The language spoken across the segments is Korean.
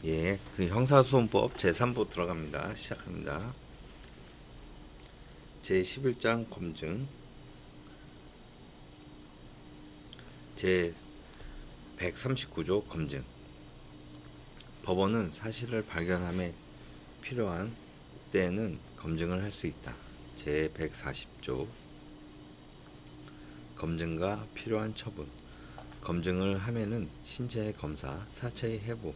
예, 그 형사소송법 제3부 들어갑니다. 시작합니다. 제11장 검증, 제139조 검증. 법원은 사실을 발견함에 필요한 때에는 검증을 할 수 있다. 제140조 검증과 필요한 처분. 검증을 함에는 신체의 검사, 사체의 해부,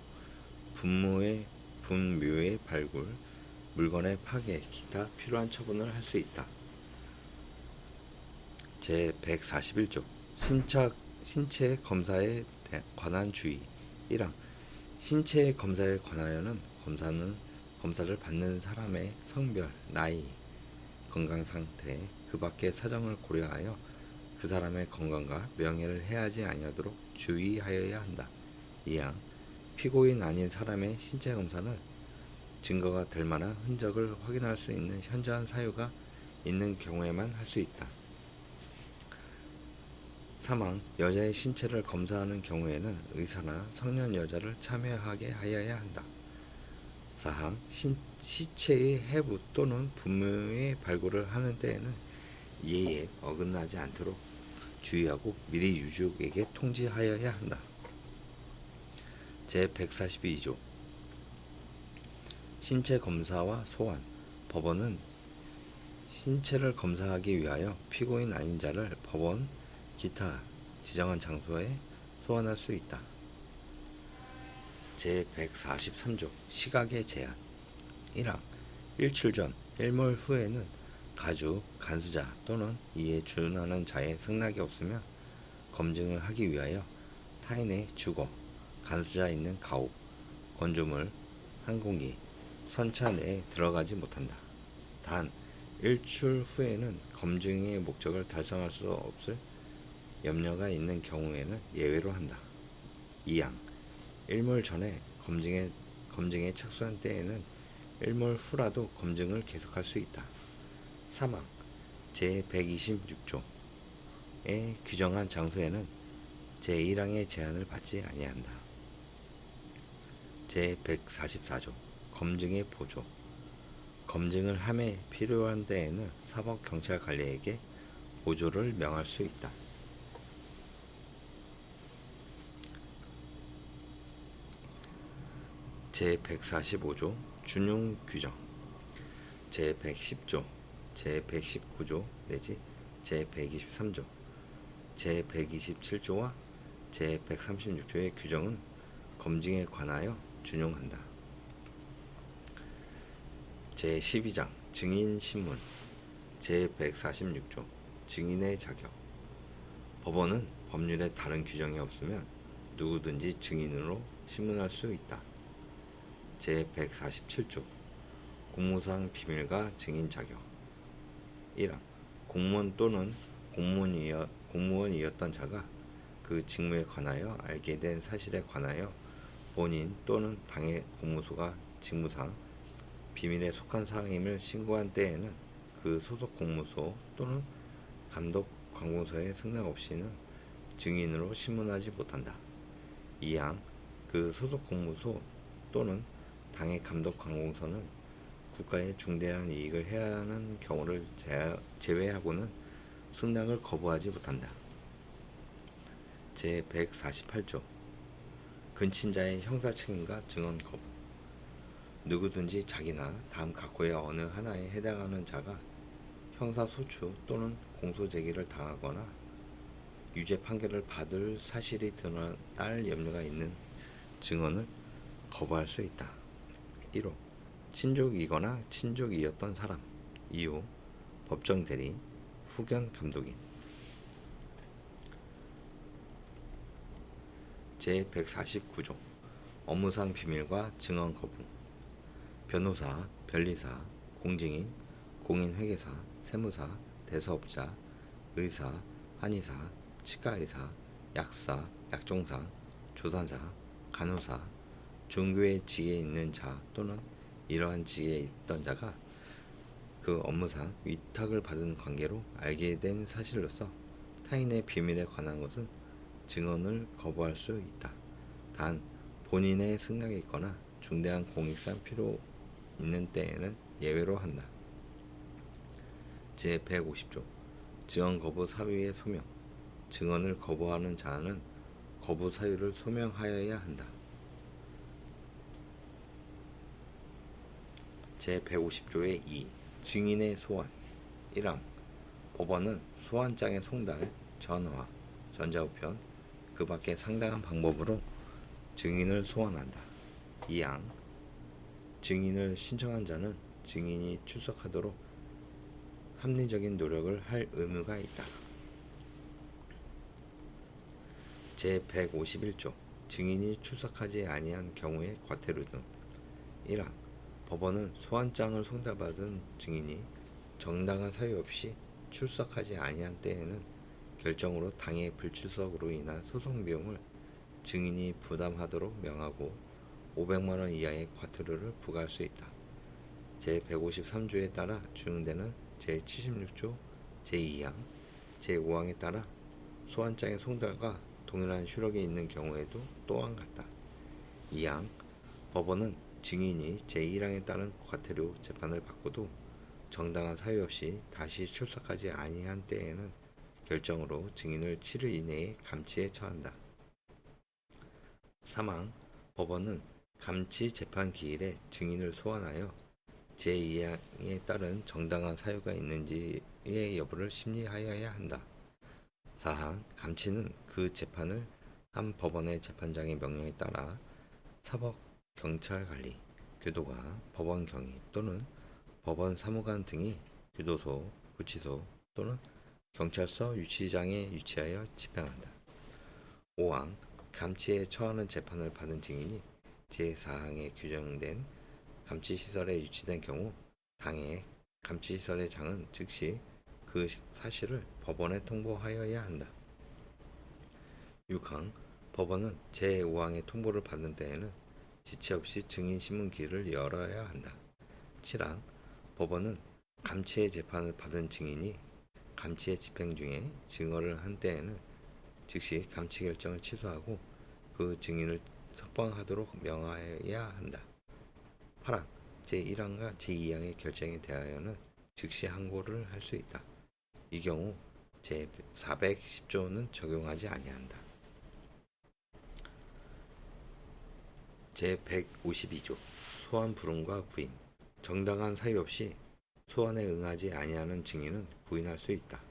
분묘의 발굴, 물건의 파괴, 기타 필요한 처분을 할 수 있다. 제141조 신체 검사에 관한 주의. 1항 신체 검사에 관하여는 검사를 받는 사람의 성별, 나이, 건강 상태, 그 밖의 사정을 고려하여 그 사람의 건강과 명예를 해하지 아니하도록 주의하여야 한다. 2항 피고인 아닌 사람의 신체 검사는 증거가 될 만한 흔적을 확인할 수 있는 현저한 사유가 있는 경우에만 할 수 있다. 3항 여자의 신체를 검사하는 경우에는 의사나 성년 여자를 참여하게 하여야 한다. 4항 시체의 해부 또는 분묘의 발굴을 하는 때에는 예에 어긋나지 않도록 주의하고 미리 유족에게 통지하여야 한다. 제142조 신체 검사와 소환. 법원은 신체를 검사하기 위하여 피고인 아닌 자를 법원 기타 지정한 장소에 소환할 수 있다. 제143조 시각의 제한. 1항 일출 전, 일몰 후에는 가주, 간수자 또는 이에 준하는 자의 승낙이 없으면 검증을 하기 위하여 타인의 주거, 간수자 있는 가옥, 건조물, 항공기, 선차 내에 들어가지 못한다. 단 일출 후에는 검증의 목적을 달성할 수 없을 염려가 있는 경우에는 예외로 한다. 2항 일몰 전에 검증에 착수한 때에는 일몰 후라도 검증을 계속할 수 있다. 3항 제126조에 규정한 장소에는 제1항의 제한을 받지 아니한다. 제144조 검증의 보조. 검증을 함에 필요한 때에는 사법경찰관리에게 보조를 명할 수 있다. 제145조 준용 규정. 제110조, 제119조 내지 제123조, 제127조와 제136조의 규정은 검증에 관하여 준용한다. 제12장 증인신문. 제146조 증인의 자격. 법원은 법률에 다른 규정이 없으면 누구든지 증인으로 신문할 수 있다. 제147조 공무상 비밀과 증인 자격. 1항 공무원 또는 공무원이었던 자가 그 직무에 관하여 알게 된 사실에 관하여 본인 또는 당의 공무소가 직무상 비밀에 속한 사항임을 신고한 때에는 그 소속 공무소 또는 감독 관공서의 승낙 없이는 증인으로 신문하지 못한다. 2항 그 소속 공무소 또는 당의 감독 관공서는 국가에 중대한 이익을 해야 하는 경우를 제외하고는 승낙을 거부하지 못한다. 제148조 근친자의 형사책임과 증언 거부. 누구든지 자기나 다음 각호의 어느 하나에 해당하는 자가 형사소추 또는 공소제기를 당하거나 유죄 판결을 받을 사실이 드러날 염려가 있는 증언을 거부할 수 있다. 1호 친족이거나 친족이었던 사람. 2호 법정 대리인, 후견 감독인. 제149조 업무상 비밀과 증언 거부. 변호사, 변리사, 공증인, 공인회계사, 세무사, 대사업자, 의사, 한의사, 치과의사, 약사, 약종사, 조산사, 간호사, 종교의 직에 있는 자 또는 이러한 직에 있던 자가 그 업무상 위탁을 받은 관계로 알게 된 사실로서 타인의 비밀에 관한 것은 증언을 거부할 수 있다. 단 본인의 승낙이 있거나 중대한 공익상 필요 있는 때에는 예외로 한다. 제150조 증언 거부 사유의 소명. 증언을 거부하는 자는 거부 사유를 소명하여야 한다. 제150조의 2 증인의 소환. 1항 법원은 소환장의 송달, 전화, 전자우편, 그 밖의 상당한 방법으로 증인을 소환한다. 2항 증인을 신청한 자는 증인이 출석하도록 합리적인 노력을 할 의무가 있다. 제151조 증인이 출석하지 아니한 경우의 과태료 등. 1항 법원은 소환장을 송달받은 증인이 정당한 사유 없이 출석하지 아니한 때에는 결정으로 당해 불출석으로 인한 소송 비용을 증인이 부담하도록 명하고 500만 원 이하의 과태료를 부과할 수 있다. 제153조에 따라 준용되는 제76조 제2항 제5항에 따라 소환장의 송달과 동일한 효력이 있는 경우에도 또한 같다. 2항 법원은 증인이 제1항에 따른 과태료 재판을 받고도 정당한 사유 없이 다시 출석하지 아니한 때에는 결정으로 증인을 7일 이내에 감치에 처한다. 3항 법원은 감치 재판 기일에 증인을 소환하여 제2항에 따른 정당한 사유가 있는지의 여부를 심리하여야 한다. 4항 감치는 그 재판을 한 법원의 재판장의 명령에 따라 사법 경찰관리, 교도관, 법원 경위 또는 법원 사무관 등이 교도소, 구치소 또는 경찰서 유치장에 위치하여 집행한다. 5항 감치에 처하는 재판을 받은 증인이 제4항에 규정된 감치시설에 유치된 경우 당해 감치시설의 장은 즉시 그 사실을 법원에 통보하여야 한다. 6항 법원은 제5항의 통보를 받는 때에는 지체 없이 증인 신문 기일을 열어야 한다. 7항 법원은 감치의 재판을 받은 증인이 감치의 집행 중에 증언을 한 때에는 즉시 감치 결정을 취소하고 그 증인을 석방하도록 명하여야 한다. 8항 제1항과 제2항의 결정에 대하여는 즉시 항고를 할 수 있다. 이 경우 제410조는 적용하지 아니한다. 제152조 소환 불응과 구인. 정당한 사유 없이 소환에 응하지 아니하는 증인은 구인할 수 있다.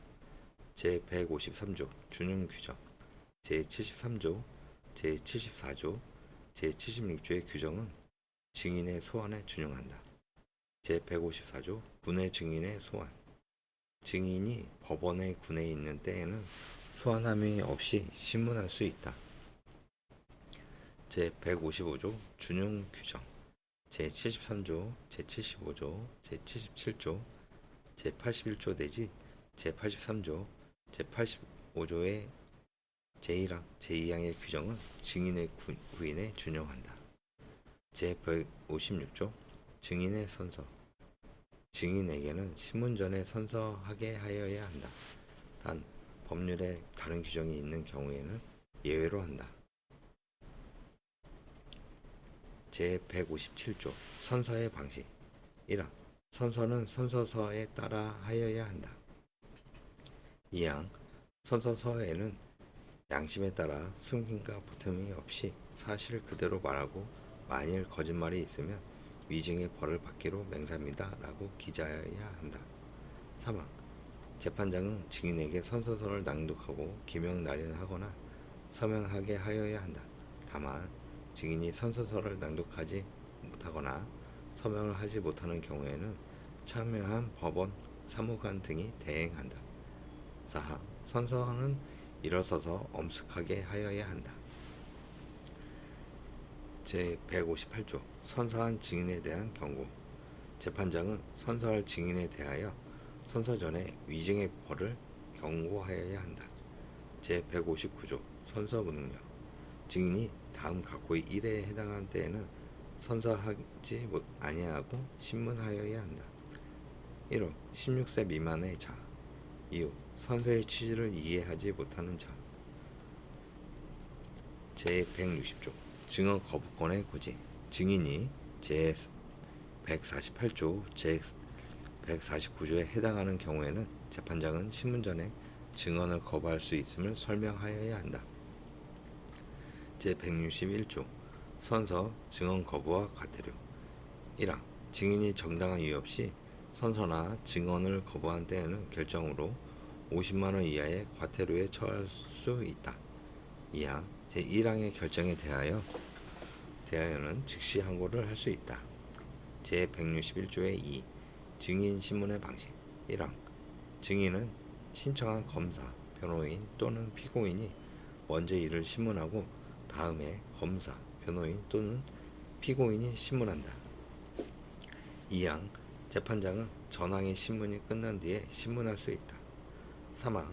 제153조 준용 규정. 제73조, 제74조, 제76조의 규정은 증인의 소환에 준용한다. 제154조 군의 증인의 소환. 증인이 법원의 군에 있는 때에는 소환함이 없이 신문할 수 있다. 제155조 준용 규정. 제73조, 제75조, 제77조, 제81조 내지 제83조, 제85조의 제1항, 제2항의 규정은 증인의 구인에 준용한다. 제156조 증인의 선서. 증인에게는 신문 전에 선서하게 하여야 한다. 단 법률에 다른 규정이 있는 경우에는 예외로 한다. 제157조 선서의 방식. 1항 선서는 선서서에 따라 하여야 한다. 2항 선서서에는 양심에 따라 숨김과 보탬이 없이 사실을 그대로 말하고 만일 거짓말이 있으면 위증의 벌을 받기로 맹세합니다 라고 기재해야 한다. 3항 재판장은 증인에게 선서서를 낭독하고 기명 날인하거나 서명하게 하여야 한다. 다만 증인이 선서서를 낭독하지 못하거나 서명을 하지 못하는 경우에는 참여한 법원 사무관 등이 대행한다. 4항 선서는 일어서서 엄숙하게 하여야 한다. 제158조 선서한 증인에 대한 경고. 재판장은 선서할 증인에 대하여 선서 전에 위증의 벌을 경고하여야 한다. 제159조 선서 무능력. 증인이 다음 각호의 1회에 해당한 때에는 선서하지 아니하고 신문하여야 한다. 1호 16세 미만의 자. 2호 선서의 취지를 이해하지 못하는 자. 제160조 증언 거부권의 고지. 증인이 제148조, 제149조에 해당하는 경우에는 재판장은 신문 전에 증언을 거부할 수 있음을 설명하여야 한다. 제161조 선서 증언 거부와 과태료 1항 증인이 정당한 이유 없이 선서나 증언을 거부한 때에는 결정으로 50만 원 이하의 과태료에 처할 수 있다. 2항 제1항의 결정에 대하여는 즉시 항고를 할 수 있다. 제161조의 2 증인 신문의 방식 1항 증인은 신청한 검사, 변호인 또는 피고인이 먼저 이를 신문하고 다음에 검사, 변호인 또는 피고인이 신문한다. 2항 재판장은 전항의 신문이 끝난 뒤에 신문할 수 있다. 3항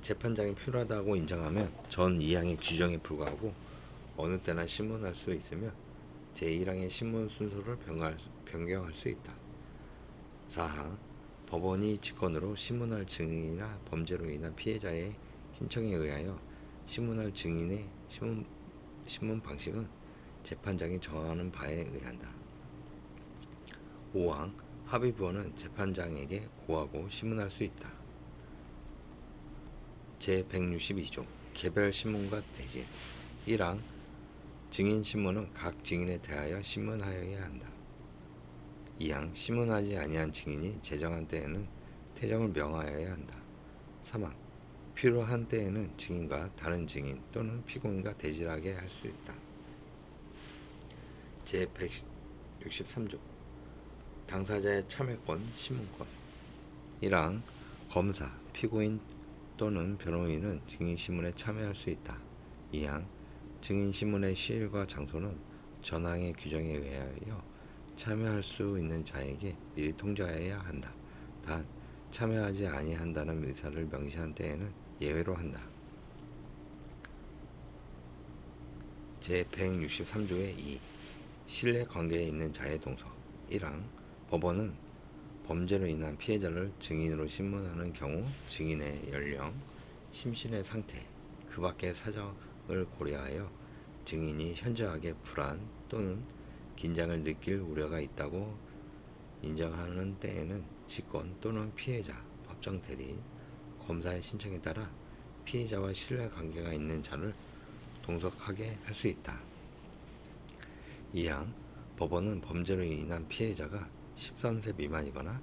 재판장이 필요하다고 인정하면 전 2항의 규정에 불구하고 어느 때나 신문할 수 있으며 제1항의 신문 순서를 변경할 수 있다. 4항 법원이 직권으로 신문할 증인이나 범죄로 인한 피해자의 신청에 의하여 신문할 증인의 신문 방식은 재판장이 정하는 바에 의한다. 5항 합의부원은 재판장에게 고하고 신문할 수 있다. 제162조 개별 신문과 대질 1항 증인 신문은 각 증인에 대하여 신문하여야 한다. 2항 신문하지 아니한 증인이 제정한 때에는 퇴정을 명하여야 한다. 3항 필요한 때에는 증인과 다른 증인 또는 피고인과 대질하게 할 수 있다. 제163조 당사자의 참여권, 신문권 1항 검사, 피고인 또는 변호인은 증인신문에 참여할 수 있다. 2항 증인신문의 시일과 장소는 전항의 규정에 의하여 참여할 수 있는 자에게 미리 통지하여야 한다. 단 참여하지 아니한다는 의사를 명시한 때에는 예외로 한다. 제163조의 2 신뢰관계에 있는 자의 동석 1항 법원은 범죄로 인한 피해자를 증인으로 신문하는 경우 증인의 연령, 심신의 상태, 그 밖의 사정을 고려하여 증인이 현저하게 불안 또는 긴장을 느낄 우려가 있다고 인정하는 때에는 직권 또는 피해자, 법정 대리, 검사의 신청에 따라 피해자와 신뢰관계가 있는 자를 동석하게 할 수 있다. 2항 법원은 범죄로 인한 피해자가 13세 미만이거나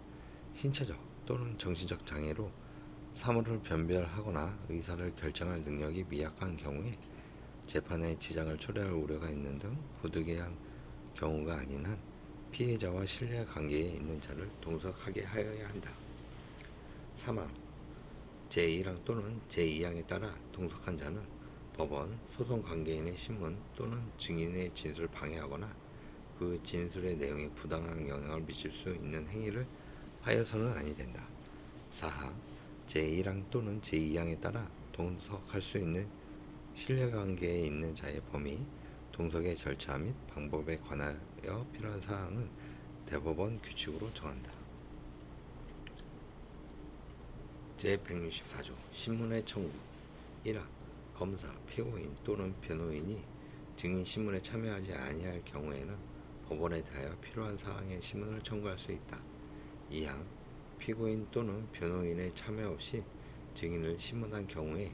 신체적 또는 정신적 장애로 사물을 변별하거나 의사를 결정할 능력이 미약한 경우에 재판에 지장을 초래할 우려가 있는 등 부득이한 경우가 아닌 한 피해자와 신뢰관계에 있는 자를 동석하게 하여야 한다. 3항 제1항 또는 제2항에 따라 동석한 자는 법원, 소송관계인의 신문 또는 증인의 진술을 방해하거나 그 진술의 내용에 부당한 영향을 미칠 수 있는 행위를 하여서는 아니 된다. 4항 제1항 또는 제2항에 따라 동석할 수 있는 신뢰관계에 있는 자의 범위, 동석의 절차 및 방법에 관하여 필요한 사항은 대법원 규칙으로 정한다. 제164조 신문의 청구 1항 검사, 피고인 또는 변호인이 증인 신문에 참여하지 아니할 경우에는 법원에 대하여 필요한 사항의 신문을 청구할 수 있다. 2항 피고인 또는 변호인의 참여 없이 증인을 신문한 경우에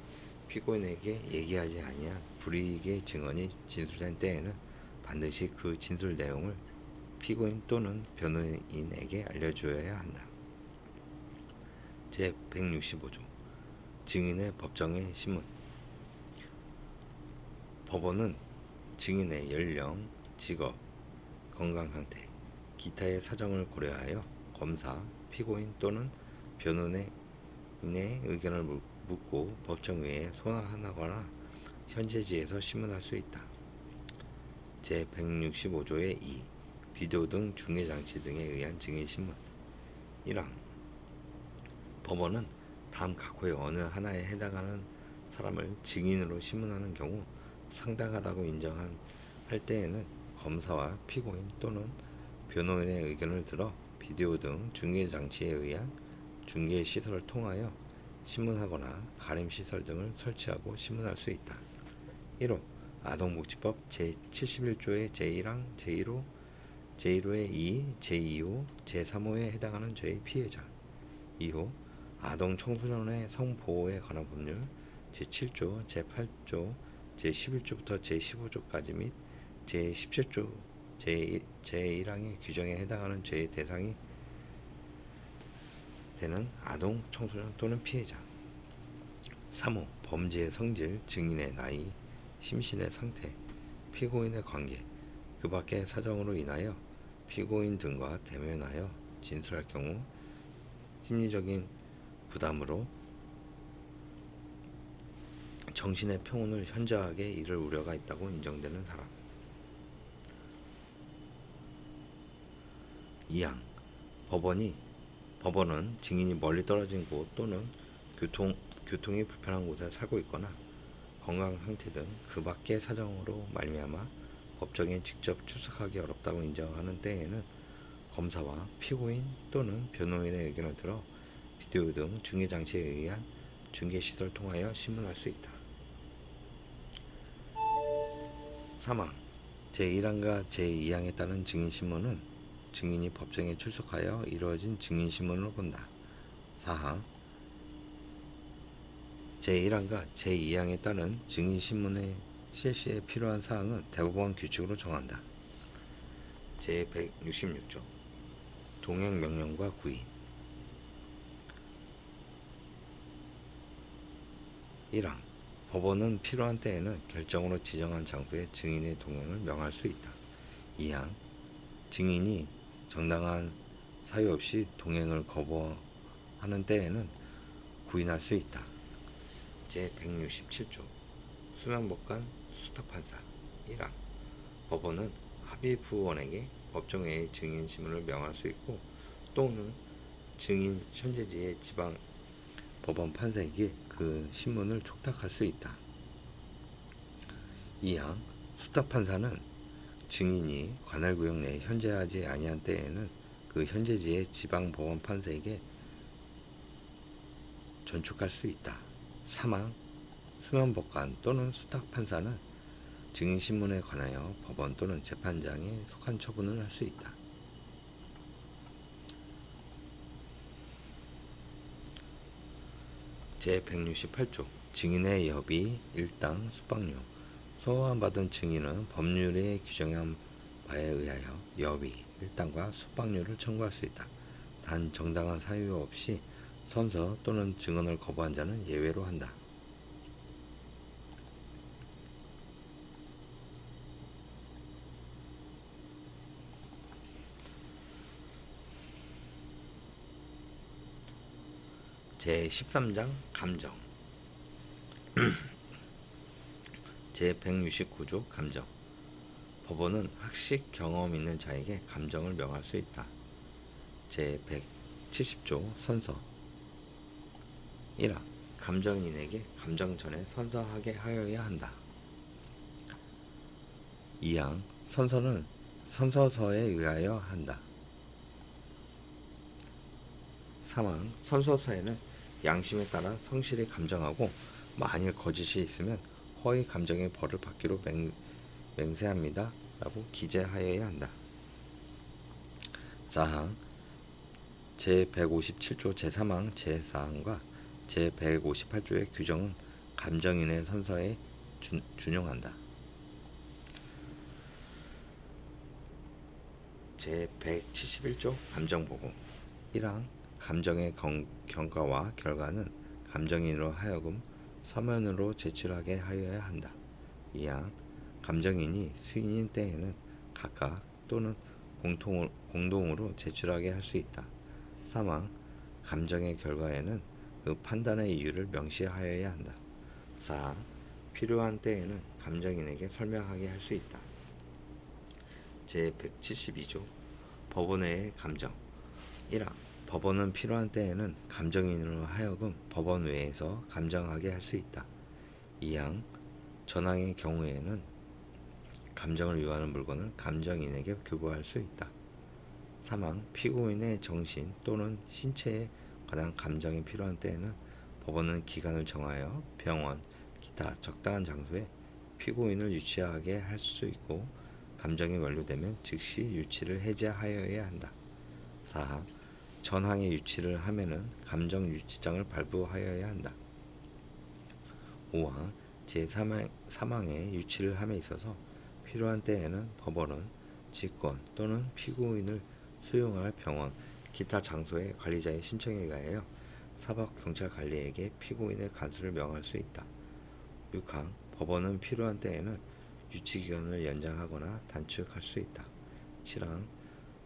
피고인에게 얘기하지 아니한 불이익의 증언이 진술된 때에는 반드시 그 진술 내용을 피고인 또는 변호인에게 알려주어야 한다. 제165조 증인의 법정의 신문 법원은 증인의 연령, 직업, 건강 상태, 기타의 사정을 고려하여 검사, 피고인 또는 변호인의 의견을 묻고 법정외에 소환하거나 현재지에서 신문할 수 있다. 제165조의 2 비디오 등 중계장치 등에 의한 증인신문 1항 법원은 다음 각호의 어느 하나에 해당하는 사람을 증인으로 신문하는 경우 상당하다고 인정할 때에는 검사와 피고인 또는 변호인의 의견을 들어 비디오 등 중계장치에 의한 중계시설을 통하여 신문하거나 가림시설 등을 설치하고 신문할 수 있다. 1호 아동복지법 제71조의 제1항, 제1호, 제1호의 2, 제2호, 제3호에 해당하는 죄의 피해자. 2호 아동 청소년의 성보호에 관한 법률 제7조, 제8조, 제11조부터 제15조까지 및 제17조 제1항의 규정에 해당하는 죄의 대상이 되는 아동 청소년 또는 피해자. 3호 범죄의 성질, 증인의 나이, 심신의 상태, 피고인의 관계, 그 밖의 사정으로 인하여 피고인 등과 대면하여 진술할 경우 심리적인 부담으로 정신의 평온을 현저하게 잃을 우려가 있다고 인정되는 사람. 2항 법원은 증인이 멀리 떨어진 곳 또는 교통이 불편한 곳에 살고 있거나 건강 상태 등 그 밖의 사정으로 말미암아 법정에 직접 출석하기 어렵다고 인정하는 때에는 검사와 피고인 또는 변호인의 의견을 들어 비디오 등 중계장치에 의한 중계시설을 통하여 신문할 수 있다. 3항 제1항과 제2항에 따른 증인신문은 증인이 법정에 출석하여 이루어진 증인신문으로 본다. 4항 제1항과 제2항에 따른 증인신문의 실시에 필요한 사항은 대법원 규칙으로 정한다. 제166조 동행명령과 구인. 1항 법원은 필요한 때에는 결정으로 지정한 장소에 증인의 동행을 명할 수 있다. 2항 증인이 정당한 사유 없이 동행을 거부하는 때에는 구인할 수 있다. 제167조 수면법관 수탁판사. 1항 법원은 합의부원에게 법정 외의 증인신문을 명할 수 있고 또는 증인 현재지의 지방 법원 판사에게 그 신문을 촉탁할 수 있다. 2항 수탁판사는 증인이 관할구역 내에 현재하지 아니한 때에는 그 현재지의 지방 법원 판사에게 전촉할 수 있다. 3항 수면법관 또는 수탁판사는 증인신문에 관하여 법원 또는 재판장에 속한 처분을 할 수 있다. 제168조 증인의 여비, 일당, 숙박료. 소환받은 증인은 법률에 규정한 바에 의하여 여비, 일당과 숙박료를 청구할 수 있다. 단 정당한 사유 없이 선서 또는 증언을 거부한 자는 예외로 한다. 제13장 감정. 제169조 감정. 법원은 학식 경험 있는 자에게 감정을 명할 수 있다. 제170조 선서. 1항 감정인에게 감정 전에 선서하게 하여야 한다. 2항 선서는 선서서에 의하여 한다. 3항 선서서에는 양심에 따라 성실히 감정하고 만일 거짓이 있으면 허위 감정의 벌을 받기로 맹세합니다 라고 기재하여야 한다. 4항 제157조 제3항 제4항과 제158조의 규정은 감정인의 선서에 준용한다. 제171조 감정보고. 1항 감정의 경과와 결과는 감정인으로 하여금 서면으로 제출하게 하여야 한다. 2항 감정인이 수인인 때에는 각각 또는 공동으로 제출하게 할 수 있다. 3항 감정의 결과에는 그 판단의 이유를 명시하여야 한다. 4항 필요한 때에는 감정인에게 설명하게 할 수 있다. 제172조 법원의 감정. 1항 법원은 필요한 때에는 감정인으로 하여금 법원 외에서 감정하게 할 수 있다. 2항 전항의 경우에는 감정을 요하는 물건을 감정인에게 교부할 수 있다. 3항 피고인의 정신 또는 신체에 관한 감정이 필요한 때에는 법원은 기간을 정하여 병원, 기타 적당한 장소에 피고인을 유치하게 할 수 있고 감정이 완료되면 즉시 유치를 해제하여야 한다. 4. 전항의 유치를 하면은 감정 유치장을 발부하여야 한다. 5항 제3항의 유치를 함에 있어서 필요한 때에는 법원은 직권 또는 피고인을 수용할 병원, 기타 장소의 관리자의 신청에 의하여 사법경찰관리에게 피고인의 간수를 명할 수 있다. 6항 법원은 필요한 때에는 유치기간을 연장하거나 단축할 수 있다. 7항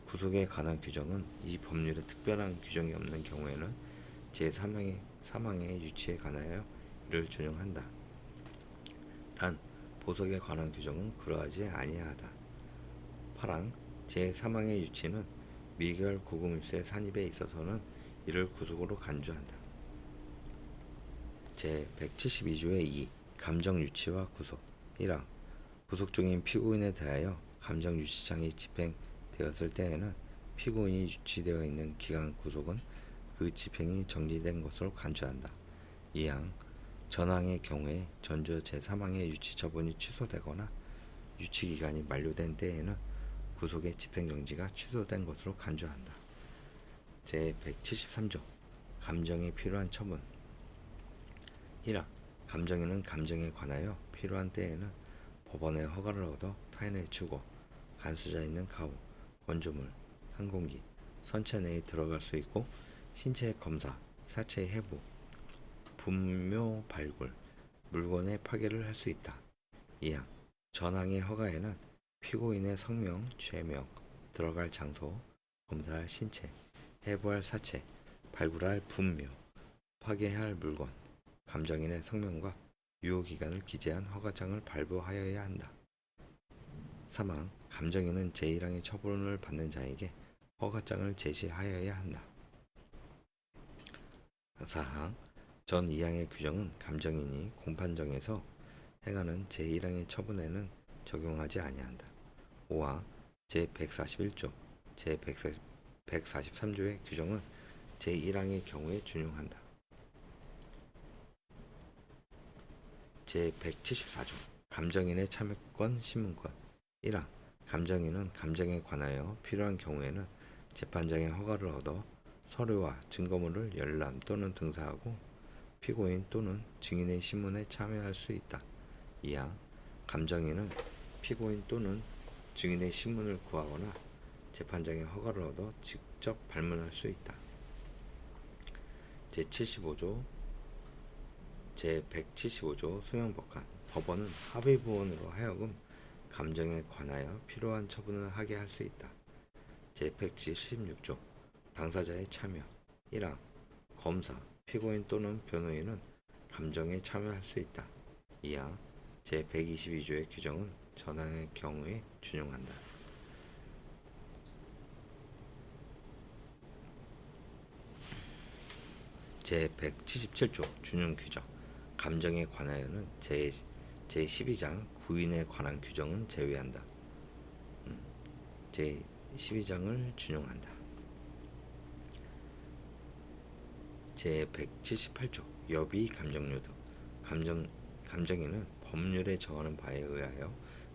구속에 관한 규정은 이 법률에 특별한 규정이 없는 경우에는 제3항의 유치에 관하여 이를 준용한다. 단 보석에 관한 규정은 그러하지 아니하다. 8항 제3항의 유치는 미결 구금일수의 산입에 있어서는 이를 구속으로 간주한다. 제172조의 2 감정 유치와 구속 1항 구속 중인 피고인에 대하여 감정 유치장이 집행되었을 때에는 피고인이 유치되어 있는 기간 구속은 그 집행이 정지된 것으로 간주한다. 2항 전항의 경우에 전조 제3항의 유치 처분이 취소되거나 유치 기간이 만료된 때에는 구속의 집행정지가 취소된 것으로 간주한다. 제173조 감정에 필요한 처분 1항 감정인은 감정에 관하여 필요한 때에는 법원의 허가를 얻어 타인의 주거, 간수자 있는 가호, 건조물, 항공기, 선체 내에 들어갈 수 있고 신체 검사, 사체 해부, 분묘 발굴, 물건의 파괴를 할 수 있다. 2항 전항의 허가에는 피고인의 성명, 죄명, 들어갈 장소, 검사할 신체, 해부할 사체, 발굴할 분묘, 파괴할 물건, 감정인의 성명과 유효기간을 기재한 허가장을 발부하여야 한다. 3항 감정인은 제1항의 처분을 받는 자에게 허가장을 제시하여야 한다. 4항 전 2항의 규정은 감정인이 공판정에서 행하는 제1항의 처분에는 적용하지 아니한다. 5항 제141조, 제143조의 규정은 제1항의 경우에 준용한다. 제174조 감정인의 참여권, 신문권 1항 감정인은 감정에 관하여 필요한 경우에는 재판장의 허가를 얻어 서류와 증거물을 열람 또는 등사하고 피고인 또는 증인의 신문에 참여할 수 있다. 2항 감정인은 피고인 또는 증인의 신문을 구하거나 재판장의 허가를 얻어 직접 발문할 수 있다. 제175조 수명법관 법원은 합의부원으로 하여금 감정에 관하여 필요한 처분을 하게 할 수 있다. 제176조 당사자의 참여 1항 검사, 피고인 또는 변호인은 감정에 참여할 수 있다. 2항 제122조의 규정은 전항의 경우에 준용한다. 제177조 준용 규정 감정에 관하여는 제12장 구인에 관한 규정은 제외한다. 제12장을 준용한다. 제178조 여비 감정료 등 감정인은 법률에 정하는 바에 의하여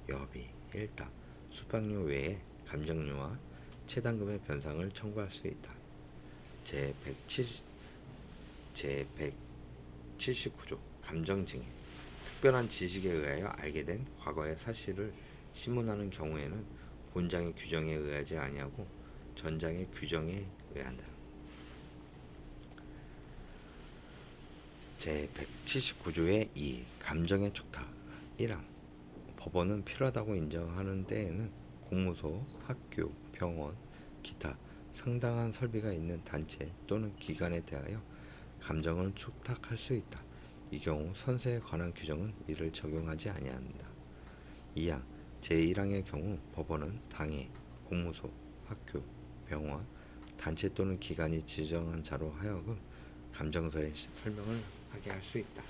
여비, 일당, 수박료 외에 감정료와 채당금의 변상을 청구할 수 있다. 제179조 감정증인 특별한 지식에 의하여 알게 된 과거의 사실을 신문하는 경우에는 본장의 규정에 의하지 아니하고 전장의 규정에 의한다. 제179조의 2 감정의 촉탁 1항 법원은 필요하다고 인정하는 때에는 공무소, 학교, 병원, 기타 상당한 설비가 있는 단체 또는 기관에 대하여 감정을 촉탁할 수 있다. 이 경우 선세에 관한 규정은 이를 적용하지 아니한다. 2항 제1항의 경우 법원은 당해, 공무소, 학교, 병원, 단체 또는 기관이 지정한 자로 하여금 감정서의 설명을 하게 할 수 있다.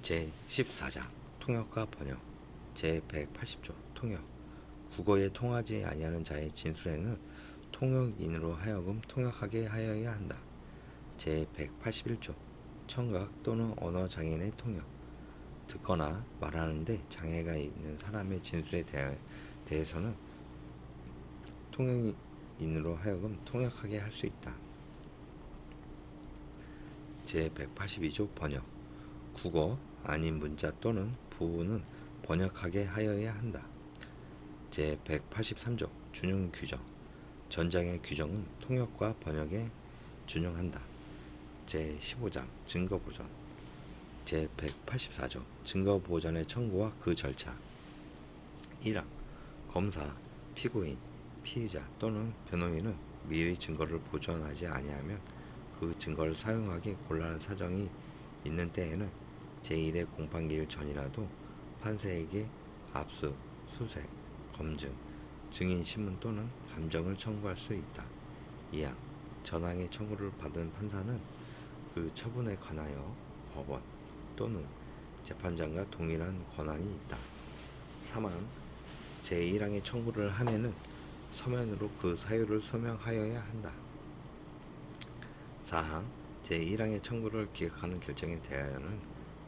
제14장 통역과 번역 제180조 통역 국어에 통하지 아니하는 자의 진술에는 통역인으로 하여금 통역하게 하여야 한다. 제181조 청각 또는 언어장애인의 통역 듣거나 말하는데 장애가 있는 사람의 진술에 대해서는 통역인으로 하여금 통역하게 할 수 있다. 제182조 번역. 국어 아닌 문자 또는 부호는 번역하게 하여야 한다. 제183조 준용 규정. 전장의 규정은 통역과 번역에 준용한다. 제15장 증거보전. 제184조 증거보전의 청구와 그 절차. 1항 검사, 피고인, 피의자 또는 변호인은 미리 증거를 보전하지 아니하면 그 증거를 사용하기 곤란한 사정이 있는 때에는 제1의 공판기일 전이라도 판사에게 압수, 수색, 검증, 증인 신문 또는 감정을 청구할 수 있다. 2항 전항의 청구를 받은 판사는 그 처분에 관하여 법원 또는 재판장과 동일한 권한이 있다. 3항 제1항의 청구를 하면은 서면으로 그 사유를 소명하여야 한다. 4항 제1항의 청구를 기각하는 결정에 대하여는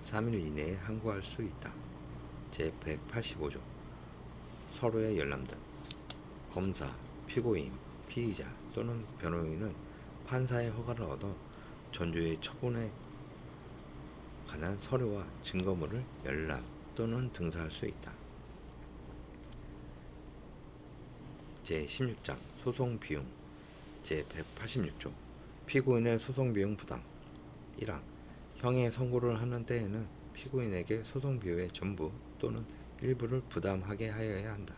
3일 이내에 항고할 수 있다. 제185조 서로의 열람등. 검사, 피고인, 피의자 또는 변호인은 판사의 허가를 얻어 전주의 처분에 관한 서류와 증거물을 열람 또는 등사할 수 있다. 제16장 소송비용. 제186조 피고인의 소송비용 부담. 1항 형의 선고를 하는 때에는 피고인에게 소송비용의 전부 또는 일부를 부담하게 하여야 한다.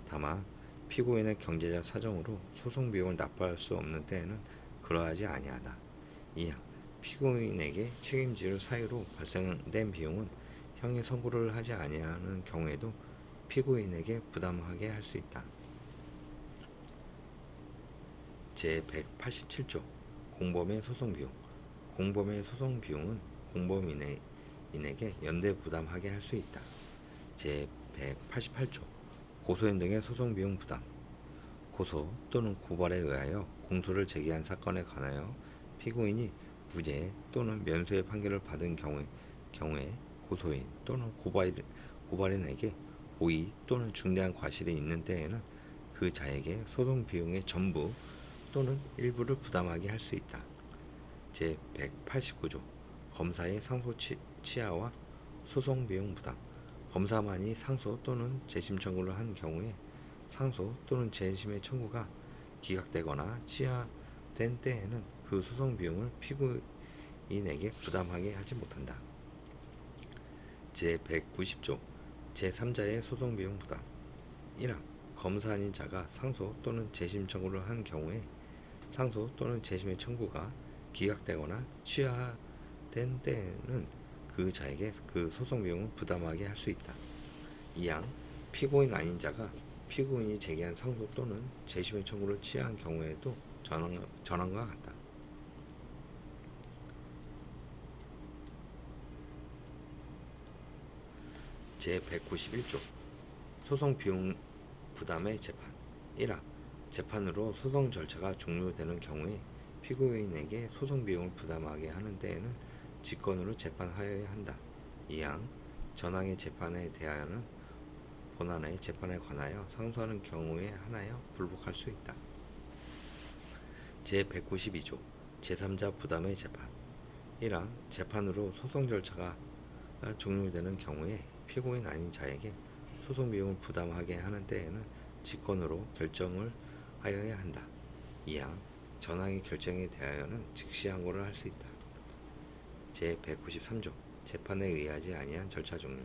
다만 피고인의 경제적 사정으로 소송비용을 납부할 수 없는 때에는 그러하지 아니하다. 2항 피고인에게 책임질 사유로 발생된 비용은 형의 선고를 하지 아니하는 경우에도 피고인에게 부담하게 할 수 있다. 제187조 공범의 소송비용. 공범의 소송비용은 공범인에게 연대 부담하게 할 수 있다. 제188조 고소인 등의 소송비용 부담. 고소 또는 고발에 의하여 공소를 제기한 사건에 관하여 피고인이 무죄 또는 면소의 판결을 받은 경우에 고소인 또는 고발인에게 고의 또는 중대한 과실이 있는 때에는 그 자에게 소송비용의 전부 또는 일부를 부담하게 할 수 있다. 제189조 검사의 상소 취하와 소송비용 부담. 검사만이 상소 또는 재심 청구를 한 경우에 상소 또는 재심의 청구가 기각되거나 취하된 때에는 그 소송비용을 피고인에게 부담하게 하지 못한다. 제190조 제3자의 소송비용 부담. 1항 검사 아닌 자가 상소 또는 재심 청구를 한 경우에 상소 또는 재심의 청구가 기각되거나 취하된 때에는 그 자에게 그 소송비용을 부담하게 할 수 있다. 2항 피고인 아닌 자가 피고인이 제기한 상소 또는 재심의 청구를 취한 경우에도 전항과 같다. 제191조 소송비용 부담의 재판. 1항 재판으로 소송 절차가 종료되는 경우에 피고인에게 소송비용을 부담하게 하는 데에는 직권으로 재판하여야 한다. 2항 전항의 재판에 대하여는 본안의 재판에 관하여 상소하는 경우에 하나여 불복할 수 있다. 제192조 제3자 부담의 재판. 1항 재판으로 소송 절차가 종료되는 경우에 피고인 아닌 자에게 소송비용을 부담하게 하는 때에는 직권으로 결정을 하여야 한다. 2항 전항의 결정에 대하여는 즉시 항고를 할 수 있다. 제193조 재판에 의하지 아니한 절차 종료.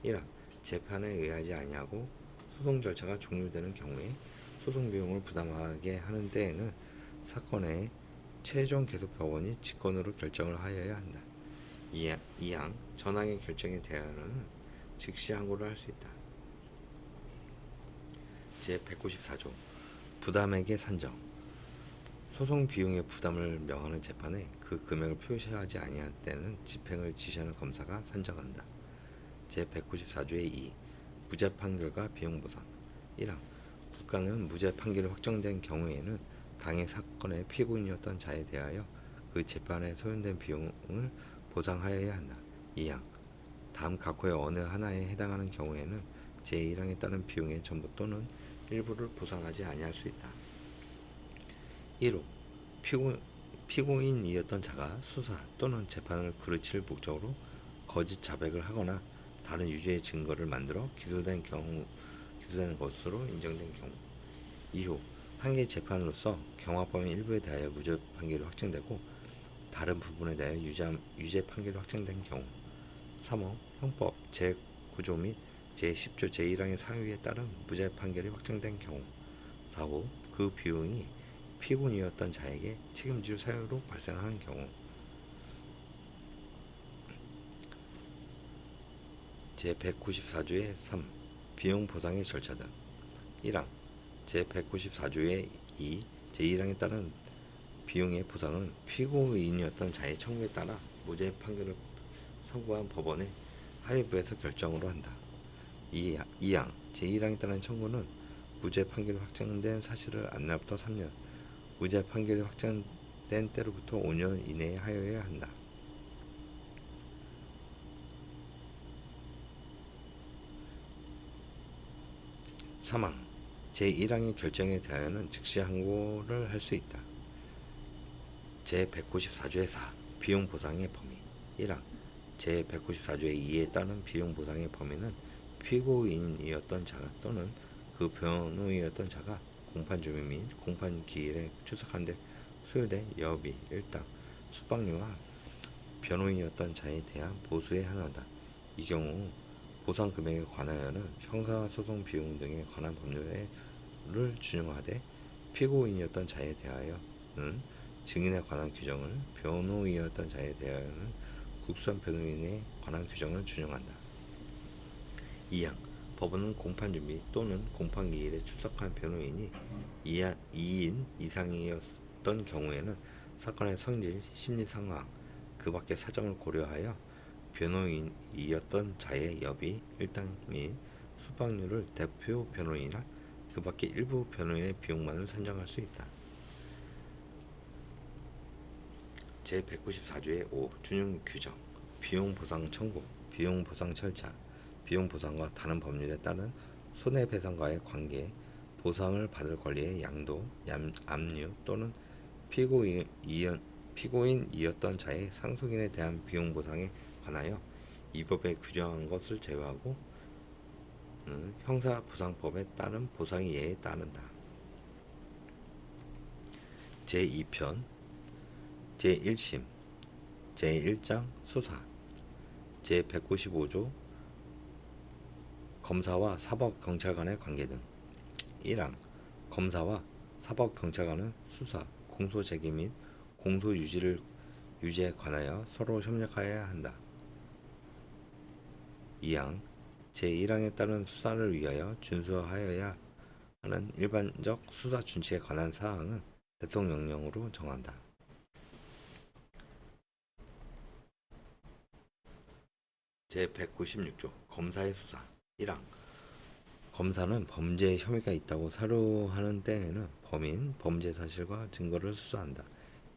1항 재판에 의하지 아니하고 소송 절차가 종료되는 경우에 소송 비용을 부담하게 하는 때에는 사건의 최종 계속법원이 직권으로 결정을 하여야 한다. 2항 전항의 결정에 대하여는 즉시 항고를 할 수 있다. 제194조 부담액의 산정. 소송 비용의 부담을 명하는 재판에 그 금액을 표시하지 아니할 때는 집행을 지시하는 검사가 산정한다. 제194조의 2 무죄 판결과 비용 보상. 1항 국가는 무죄 판결이 확정된 경우에는 당해 사건의 피고인이었던 자에 대하여 그 재판에 소요된 비용을 보상하여야 한다. 2항 다음 각호의 어느 하나에 해당하는 경우에는 제1항에 따른 비용의 전부 또는 일부를 보상하지 아니할 수 있다. 1호 피고인이었던 자가 수사 또는 재판을 그르칠 목적으로 거짓 자백을 하거나 다른 유죄의 증거를 만들어 기소된 것으로 인정된 경우. 2호 한 개 재판으로서 경화범인 일부에 대하여 무죄 판결이 확정되고 다른 부분에 대하여 유죄 판결이 확정된 경우. 3호 형법 제9조 및 제10조 제1항의 상위에 따른 무죄 판결이 확정된 경우. 4호 그 비용이 피고인이었던 자에게 책임질 사유로 발생한 경우. 제194조의 3 비용 보상의 절차 등. 1항 제194조의 2 제1항에 따른 비용의 보상은 피고인이었던 자의 청구에 따라 무죄 판결을 선고한 법원의 합의부에서 결정으로 한다. 2항 제1항에 따른 청구는 무죄 판결이 확정된 사실을 안 날부터 3년, 무죄 판결이 확정된 때로부터 5년 이내에 하여야 한다. 3항 제1항의 결정에 대하여는 즉시 항고를 할 수 있다. 제194조의 4 비용 보상의 범위. 1항 제194조의 2에 따른 비용 보상의 범위는 피고인이었던 자가 또는 그 변호인이었던 자가 공판 준비 및 공판 기일에 출석하는 데 소요된 여비, 일당, 숙박료와 변호인이었던 자에 대한 보수에 한하다. 이 경우 보상 금액에 관하여는 형사소송 비용 등에 관한 법률을 준용하되 피고인이었던 자에 대하여는 증인에 관한 규정을, 변호인이었던 자에 대하여는 국선 변호인에 관한 규정을 준용한다. 2항 법원은 공판 준비 또는 공판 기일에 출석한 변호인이 2인 이상이었던 경우에는 사건의 성질, 심리 상황, 그 밖의 사정을 고려하여 변호인이었던 자의 여비, 일당 및 숙박료를 대표 변호인이나 그 밖의 일부 변호인의 비용만을 산정할 수 있다. 제194조의 5 준용 규정 비용 보상 청구, 비용 보상 절차, 비용 보상과 다른 법률에 따른 손해배상과의 관계, 보상을 받을 권리의 양도, 압류 또는 피고인이었던 자의 상속인에 대한 비용 보상에 관하여 이 법에 규정한 것을 제외하고 형사보상법에 따른 보상의 예에 따른다. 제2편 제1심 제1장 수사 제195조 검사와 사법경찰 간의 관계 등. 1항 검사와 사법경찰관은 수사, 공소제기 및 공소유지에 관하여 서로 협력하여야 한다. 2항 제1항에 따른 수사를 위하여 준수하여야 하는 일반적 수사 준칙에 관한 사항은 대통령령으로 정한다. 제196조 검사의 수사. 1항 검사는 범죄의 혐의가 있다고 사료하는 때에는 범인, 범죄 사실과 증거를 수사한다.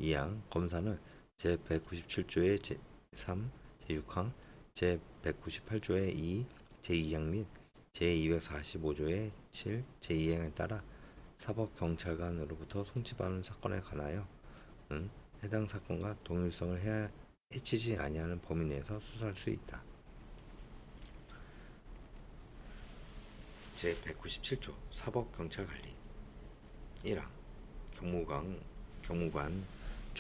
2항 검사는 제197조의 제3, 제6항, 제198조의 2, 제2항 및 제245조의 7, 제2항에 따라 사법경찰관으로부터 송치받은 사건에 관하여 해당 사건과 동일성을 해치지 아니하는 범위 내에서 수사할 수 있다. 제197조 사법경찰관리. 1항 경무관,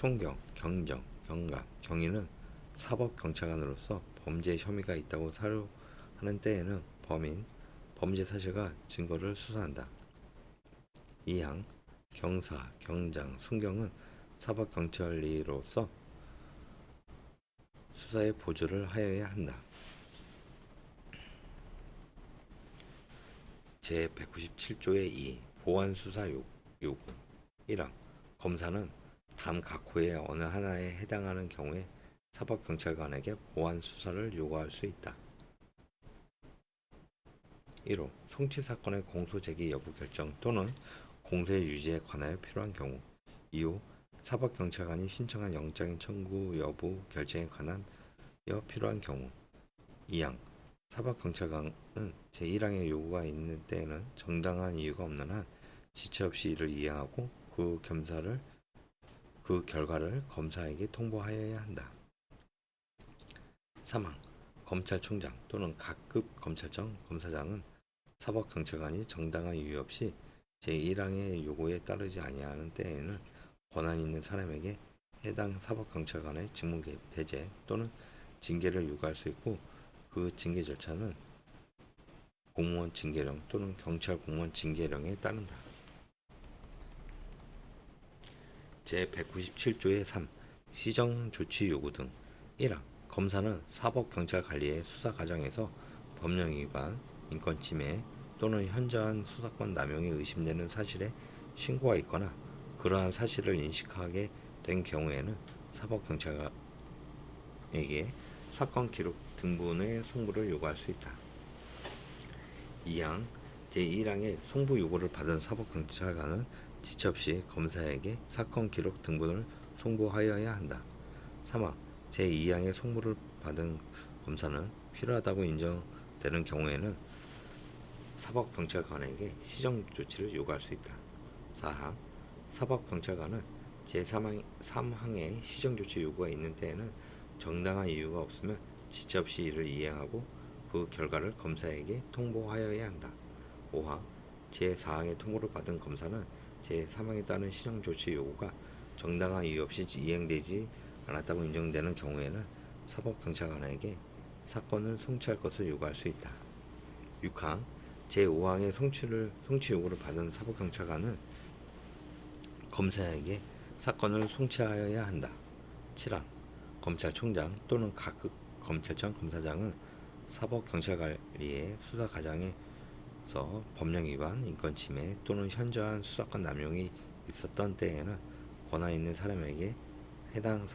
총경, 경정, 경감, 경위는 사법경찰관으로서 범죄 혐의가 있다고 사료하는 때에는 범인, 범죄 사실과 증거를 수사한다. 2항 경사, 경장, 순경은 사법경찰리로서 수사에 보조를 하여야 한다. 제197조의 2 보완수사 요구. 1항 검사는 다음 각호의 어느 하나에 해당하는 경우에 사법경찰관에게 보완수사를 요구할 수 있다. 1호 송치사건의 공소제기 여부 결정 또는 공소의 유지에 관하여 필요한 경우. 2호 사법경찰관이 신청한 영장의 청구 여부 결정에 관하여 필요한 경우. 2항 사법경찰관은 제1항의 요구가 있는 때에는 정당한 이유가 없는 한 지체 없이 이를 이행하고 그 결과를 검사에게 통보하여야 한다. 3항 검찰총장 또는 각급 검찰청 검사장은 사법경찰관이 정당한 이유 없이 제1항의 요구에 따르지 아니하는 때에는 권한 있는 사람에게 해당 사법경찰관의 직무 배제 또는 징계를 요구할 수 있고 그 징계 절차는 공무원 징계령 또는 경찰 공무원 징계령에 따른다. 제197조의 3 시정조치 요구 등 1항 검사는 사법경찰관리의 수사 과정에서 법령 위반, 인권침해 또는 현저한 수사권 남용이 의심되는 사실에 신고가 있거나 그러한 사실을 인식하게 된 경우에는 사법경찰에게 사건 기록 등본의 송부를 요구할 수 있다. 2항 제1항의 송부 요구를 받은 사법경찰관은 지체 없이 검사에게 사건 기록 등본을 송부하여야 한다. 3항 제2항의 송부를 받은 검사는 필요하다고 인정되는 경우에는 사법경찰관에게 시정조치를 요구할 수 있다. 4항 사법경찰관은 제3항의 시정조치 요구가 있는 때에는 정당한 이유가 없으면 지체 없이 이를 이행하고 그 결과를 검사에게 통보하여야 한다. 5항 제4항의 통보를 받은 검사는 제3항에 따른 시정조치 요구가 정당한 이유 없이 이행되지 않았다고 인정되는 경우에는 사법경찰관에게 사건을 송치할 것을 요구할 수 있다. 6항 제5항의 송치 요구를 받은 사법경찰관은 검사에게 사건을 송치하여야 한다. 7항 검찰총장 또는 각급 검찰청 검사장은 사법경찰관리의 수사 과정에서 법령 위반, 인권침해 또는 현저한 수사권 남용이 있었던 때에는 권한 있는 사람에게 해당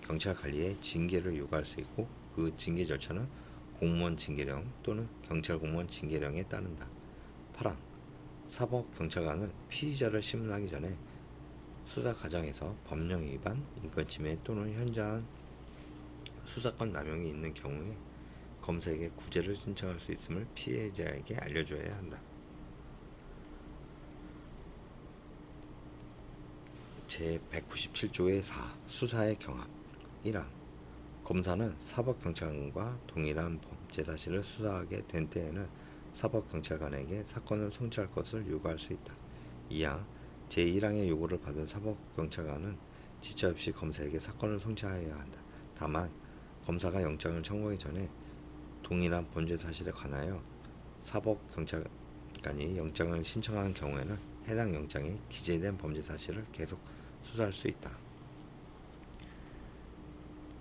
사법경찰관리의 징계를 요구할 수 있고 그 징계 절차는 공무원 징계령 또는 경찰 공무원 징계령에 따른다. 8항 사법경찰관은 피의자를 심문하기 전에 수사 과정에서 법령 위반, 인권침해 또는 현저한 수사권 남용이 있는 경우에 검사에게 구제를 신청할 수 있음을 피해자에게 알려줘야 한다. 제197조의 4 수사의 경합 1항 검사는 사법경찰관과 동일한 범죄 사실을 수사하게 된 때에는 사법경찰관에게 사건을 송치할 것을 요구할 수 있다. 2항 제1항의 요구를 받은 사법경찰관은 지체 없이 검사에게 사건을 송치하여야 한다. 다만 검사가 영장을 청구하기 전에 동일한 범죄 사실에 관하여 사법경찰관이 영장을 신청한 경우에는 해당 영장에 기재된 범죄 사실을 계속 수사할 수 있다.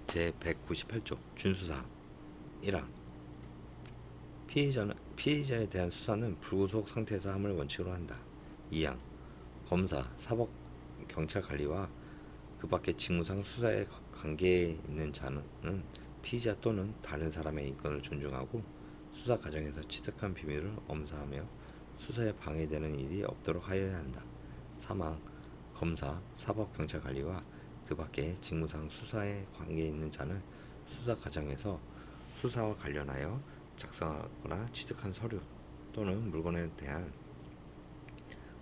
제198조 준수사항 1항 피의자에 대한 수사는 불구속 상태에서 함을 원칙으로 한다. 2항 검사, 사법경찰관리와 그 밖의 직무상 수사에 관계에 있는 자는 피의자 또는 다른 사람의 인권을 존중하고 수사 과정에서 취득한 비밀을 엄사하며 수사에 방해되는 일이 없도록 하여야 한다. 3항 검사, 사법경찰관리와 그 밖의 직무상 수사에 관계 있는 자는 수사 과정에서 수사와 관련하여 작성하거나 취득한 서류 또는 물건에 대한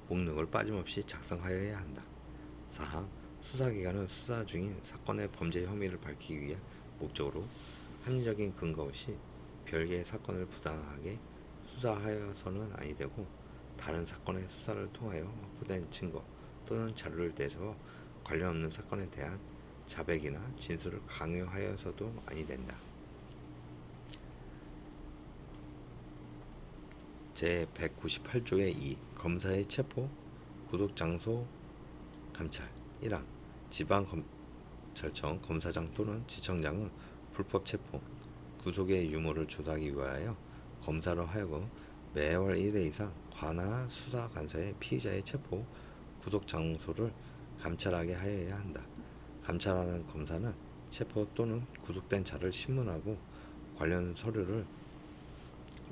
목록을 빠짐없이 작성하여야 한다. 4항 수사기관은 수사 중인 사건의 범죄 혐의를 밝히기 위한 목적으로 합리적인 근거 없이 별개의 사건을 부당하게 수사하여서는 아니 되고 다른 사건의 수사를 통하여 확보된 증거 또는 자료를 대서 관련 없는 사건에 대한 자백이나 진술을 강요하여서도 아니 된다. 제198조의 2 검사의 체포, 구속장소 감찰 1항 지방검찰청 검사장 또는 지청장은 불법 체포, 구속의 유무를 조사하기 위하여 검사로 하여금 매월 1회 이상 관하 수사관서에 피의자의 체포, 구속 장소를 감찰하게 하여야 한다. 감찰하는 검사는 체포 또는 구속된 자를 신문하고 관련 서류를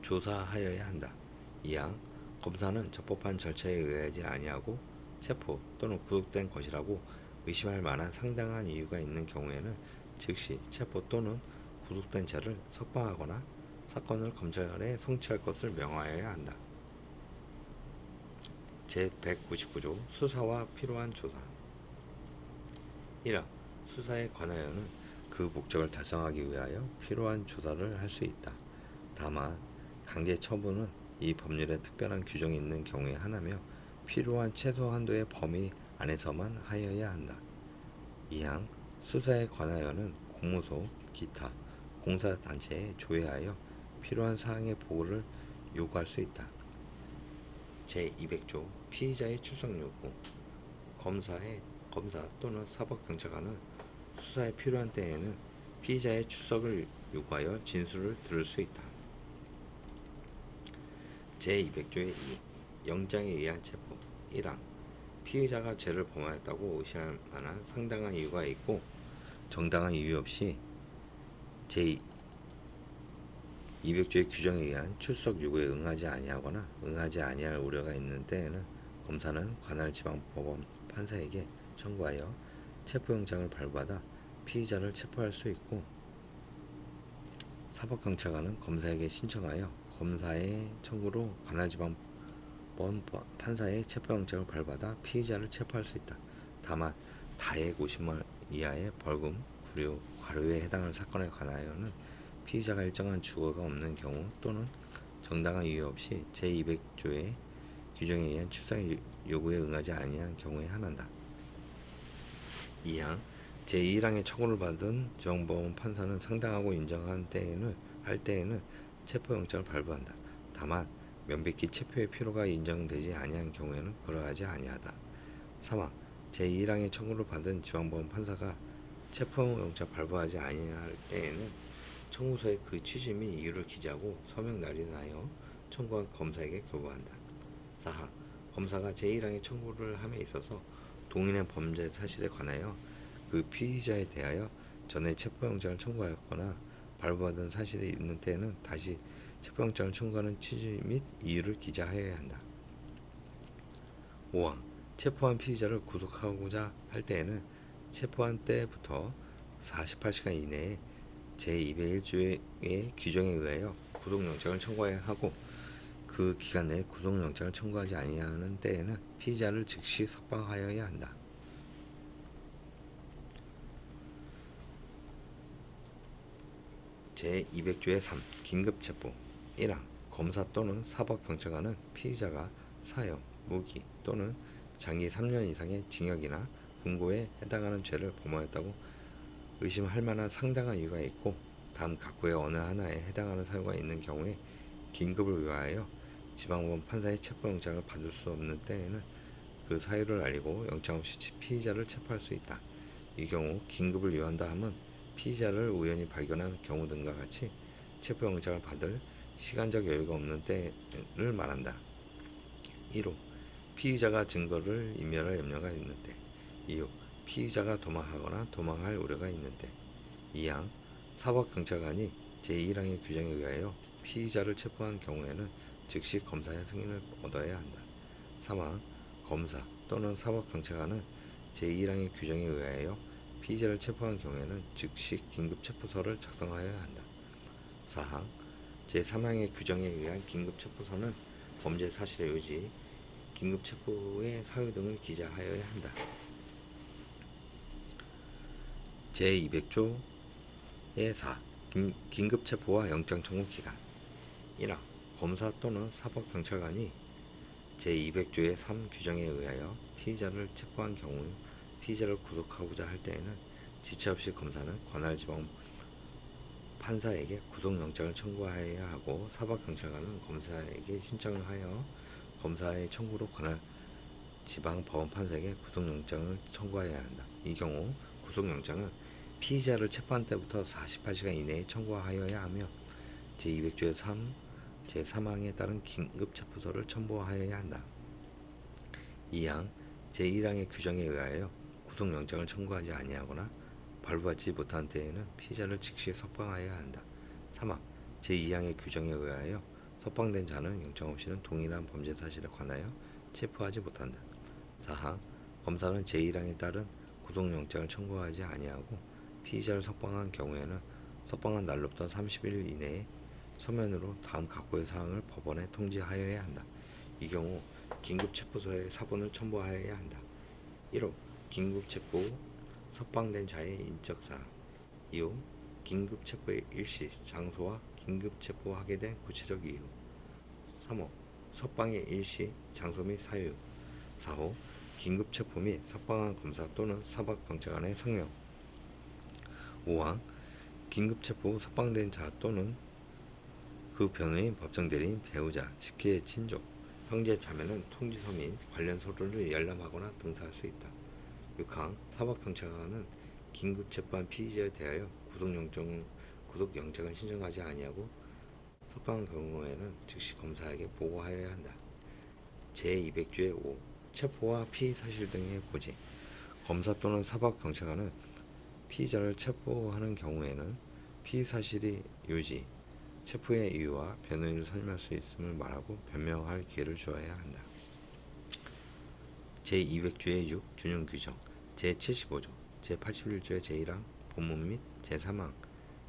조사하여야 한다. 2항 검사는 적법한 절차에 의하지 아니하고 체포 또는 구속된 것이라고 의심할 만한 상당한 이유가 있는 경우에는 즉시 체포 또는 구속된 자를 석방하거나 사건을 검찰에 송치할 것을 명하여야 한다. 제199조 수사와 필요한 조사. 1화 수사에 관하여는 그 목적을 달성하기 위하여 필요한 조사를 할 수 있다. 다만 강제 처분은 이 법률에 특별한 규정이 있는 경우에 하나며 필요한 최소 한도의 범위 안에서만 하여야 한다. 2항 수사에 관하여는 공무소, 기타, 공사단체에 조회하여 필요한 사항의 보고를 요구할 수 있다. 제200조 피의자의 출석 요구. 검사 또는 사법경찰관은 수사에 필요한 때에는 피의자의 출석을 요구하여 진술을 들을 수 있다. 제200조의 2. 영장에 의한 체포. 1항 피의자가 죄를 범하였다고 의심할 만한 상당한 이유가 있고 정당한 이유 없이 제200조의 규정에 의한 출석 요구에 응하지 아니하거나 응하지 아니할 우려가 있는 때에는 검사는 관할 지방법원 판사에게 청구하여 체포영장을 발부하다 피의자를 체포할 수 있고 사법경찰관은 검사에게 신청하여 검사의 청구로 관할지방법 판사의 체포영장을 발부하다 피의자를 체포할 수 있다. 다만 다액 50만 원 이하의 벌금, 구류, 과료에 해당하는 사건에 관하여는 피의자가 일정한 주거가 없는 경우 또는 정당한 이유 없이 제200조의 규정에 의한 출석 요구에 응하지 아니한 경우에 한한다. 2항 제1항의 청구를 받은 지방법원 판사는 상당하고 인정한 때에는 체포영장을 발부한다. 다만 명백히 체포의 필요가 인정되지 아니한 경우에는 그러하지 아니하다. 3항 제1항의 청구를 받은 지방법원 판사가 체포영장 발부하지 아니할 때에는 청구서에 그 취지 및 이유를 기재하고 서명 날인하여 청구한 검사에게 교부한다. 4항 검사가 제1항의 청구를 함에 있어서 동일한 범죄 사실에 관하여 그 피의자에 대하여 전에 체포영장을 청구하였거나 발부받은 사실이 있는 때에는 다시 체포영장을 청구하는 취지 및 이유를 기재하여야 한다. 5항 체포한 피의자를 구속하고자 할 때에는 체포한 때부터 48시간 이내에 제201조의 규정에 의하여 구속영장을 청구해야 하고 그 기간 내에 구속영장을 청구하지 아니하는 때에는 피의자를 즉시 석방하여야 한다. 제200조의 3. 긴급체포. 1항 검사 또는 사법경찰관은 피의자가 사형, 무기 또는 장기 3년 이상의 징역이나 금고에 해당하는 죄를 범하였다고 의심할 만한 상당한 이유가 있고 다음 각구의 어느 하나에 해당하는 사유가 있는 경우에 긴급을 위하여 지방법원 판사의 체포영장을 받을 수 없는 때에는 그 사유를 알리고 영장 없이 피의자를 체포할 수 있다. 이 경우 긴급을 요한다 함은 피의자를 우연히 발견한 경우 등과 같이 체포영장을 받을 시간적 여유가 없는 때를 말한다. 1호 피의자가 증거를 인멸할 염려가 있는 때. 2호 피의자가 도망하거나 도망할 우려가 있는 때. 2항 사법경찰관이 제1항의 규정에 의하여 피의자를 체포한 경우에는 즉시 검사의 승인을 얻어야 한다. 3항 검사 또는 사법경찰관은 제1항의 규정에 의하여 피의자를 체포한 경우에는 즉시 긴급체포서를 작성하여야 한다. 4항 제3항의 규정에 의한 긴급체포서는 범죄 사실의 요지, 긴급체포의 사유 등을 기재하여야 한다. 제200조의 4. 긴급체포와 영장청구 기간. 1항 검사 또는 사법경찰관이 제200조의 3 규정에 의하여 피의자를 체포한 경우 피의자를 구속하고자 할 때에는 지체 없이 검사는 관할지방 판사에게 구속영장을 청구하여야 하고 사법경찰관은 검사에게 신청을 하여 검사의 청구로 관할 지방법원 판사에게 구속영장을 청구하여야 한다. 이 경우 구속영장은 피의자를 체포한 때부터 48시간 이내에 청구하여야 하며 제200조의 3, 제3항에 따른 긴급체포서를 첨부하여야 한다. 2항 제1항의 규정에 의하여 구속영장을 청구하지 아니하거나 발부받지 못한 때에는 피의자를 즉시 석방하여야 한다. 3항 제2항의 규정에 의하여 석방된 자는 영장 없이는 동일한 범죄 사실에 관하여 체포하지 못한다. 4항 검사는 제1항에 따른 구속영장을 청구하지 아니하고 피의자를 석방한 경우에는 석방한 날로부터 30일 이내에 서면으로 다음 각오의 사항을 법원에 통지하여야 한다. 이 경우 긴급체포소에 사본을 첨부하여야 한다. 1호 긴급체포 석방된 자의 인적사항. 2호 긴급체포의 일시, 장소와 긴급체포하게 된 구체적 이유. 3호 석방의 일시, 장소 및 사유. 4호 긴급체포 및 석방한 검사 또는 사법경찰관의 성명. 5항 긴급체포 석방된 자 또는 그 변호인, 법정대리인, 배우자, 직계의 친족, 형제, 자매는 통지서 및 관련 서류를 열람하거나 등사할 수 있다. 6항 사법경찰관은 긴급체포한 피의자에 대하여 구속영장을 신청하지 아니하고 석방한 경우에는 즉시 검사에게 보고하여야 한다. 제200조의 5 체포와 피의 사실 등의 고지. 검사 또는 사법경찰관은 피의자를 체포하는 경우에는 피의 사실이 유지, 체포의 이유와 변호인을 설명할 수 있음을 말하고 변명할 기회를 주어야 한다. 제200조의 6 준용 규정. 제75조, 제81조의 제1항 본문 및 제3항,